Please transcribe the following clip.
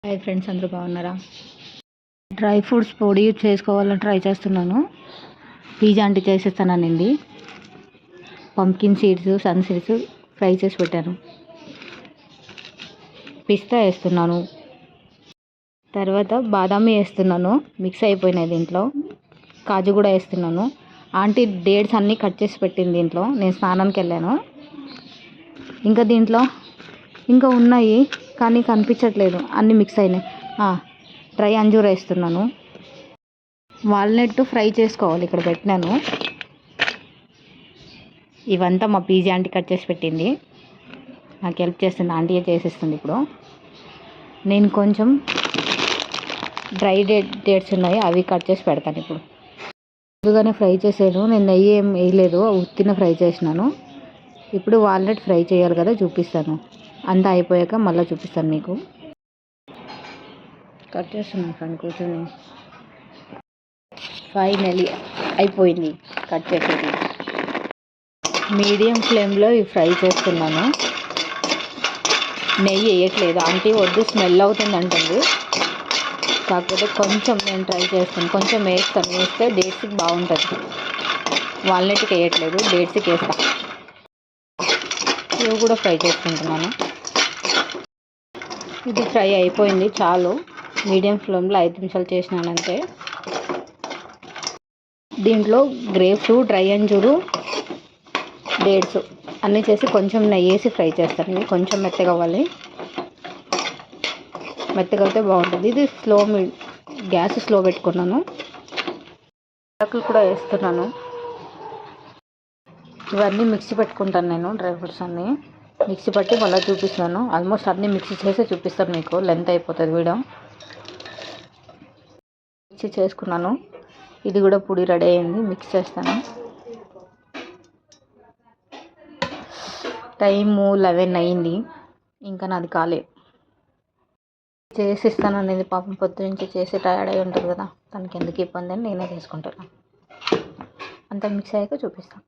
Hi friends, అందరూ బాగున్నారా? Dry fruits పొడి చేసుకోవాలని ట్రై చేస్తున్నాను. పిజ్జా అంటే చేసేస్తానండి. Pumpkin seeds, sun seeds fry చేసి పెట్టాను. పిస్తా వేస్తున్నాను, తర్వాత బాదామి వేస్తున్నాను. మిక్స్ అయిపోయినాయి. దీంట్లో కాజు కూడా వేస్తున్నాను. ఆంటీ డేట్స్ అన్నీ కట్ చేసి పెట్టింది దీంట్లో. నేను స్నానానికి వెళ్ళాను. ఇంకా దీంట్లో ఇంకా ఉన్నాయి కానీ కనిపించట్లేదు, అన్నీ మిక్స్ అయినాయి. డ్రై అంజూర్ వేస్తున్నాను. వాల్నట్ ఫ్రై చేసుకోవాలి, ఇక్కడ పెట్టినాను. ఇవంతా మా పీజీ ఆంటీ కట్ చేసి పెట్టింది. నాకు హెల్ప్ చేస్తుంది, ఆంటీయే చేసేస్తుంది. ఇప్పుడు నేను కొంచెం డ్రై డేట్స్ ఉన్నాయి, అవి కట్ చేసి పెడతాను. ఇప్పుడు ముందుగానే ఫ్రై చేసాను, నేను నెయ్యి ఏం వేయలేదు, ఉత్తిన ఫ్రై చేసినాను. ఇప్పుడు వాల్నట్ ఫ్రై చేయాలి కదా, చూపిస్తాను. అంతా అయిపోయాక మళ్ళీ చూపిస్తాను మీకు. కట్ చేస్తున్నాను ఫ్రెండ్ కూర్చొని. ఫైనలీ అయిపోయింది కట్ చేసేది. మీడియం ఫ్లేమ్లో ఇవి ఫ్రై చేస్తున్నాను. నెయ్యి వేయట్లేదు, ఆంటీ వద్దు స్మెల్ అవుతుంది అంటుంది. కాకపోతే కొంచెం నేను ట్రై చేస్తాను, కొంచెం వేస్తాను. వేస్తే డేట్స్కి బాగుంటుంది. వాల్నట్కి వేయట్లేదు, డేట్స్కి వేస్తాను. ఇవి కూడా ఫ్రై చేసుకుంటున్నాను. ఇది ఫ్రై అయిపోయింది, చాలు. మీడియం ఫ్లేమ్లో 5 నిమిషాలు చేసినానంటే. దీంట్లో గ్రేప్స్, డ్రై అంజూరు, డేట్స్ అన్నీ చేసి కొంచెం నెయ్యి వేసి ఫ్రై చేస్తాను. కొంచెం మెత్తగా అవ్వాలి, మెత్తగా అయితే బాగుంటుంది. ఇది గ్యాస్ స్లో పెట్టుకున్నాను. యాలకులు కూడా వేస్తున్నాను. ఇవన్నీ మిక్సీ పెట్టుకుంటాను నేను. డ్రై ఫ్రూట్స్ అన్నీ మిక్సీ పట్టి మళ్ళీ చూపిస్తాను. ఆల్మోస్ట్ అన్నీ మిక్సీ చేసి చూపిస్తాను మీకు, లెంత్ అయిపోతుంది వీడియో. మిక్సీ చేసుకున్నాను. ఇది కూడా పొడి రెడీ అయింది, మిక్స్ చేస్తాను. టైము 11 అయింది, ఇంకా నాది కాలే. చేసిస్తాను అనేది పాపం పొద్దు నుంచి చేసి టైర్డ్ అయి ఉంటుంది కదా, తనకి ఎందుకు ఇబ్బంది అని నేనే చేసుకుంటాను. అంతా మిక్స్ అయ్యాక చూపిస్తాను.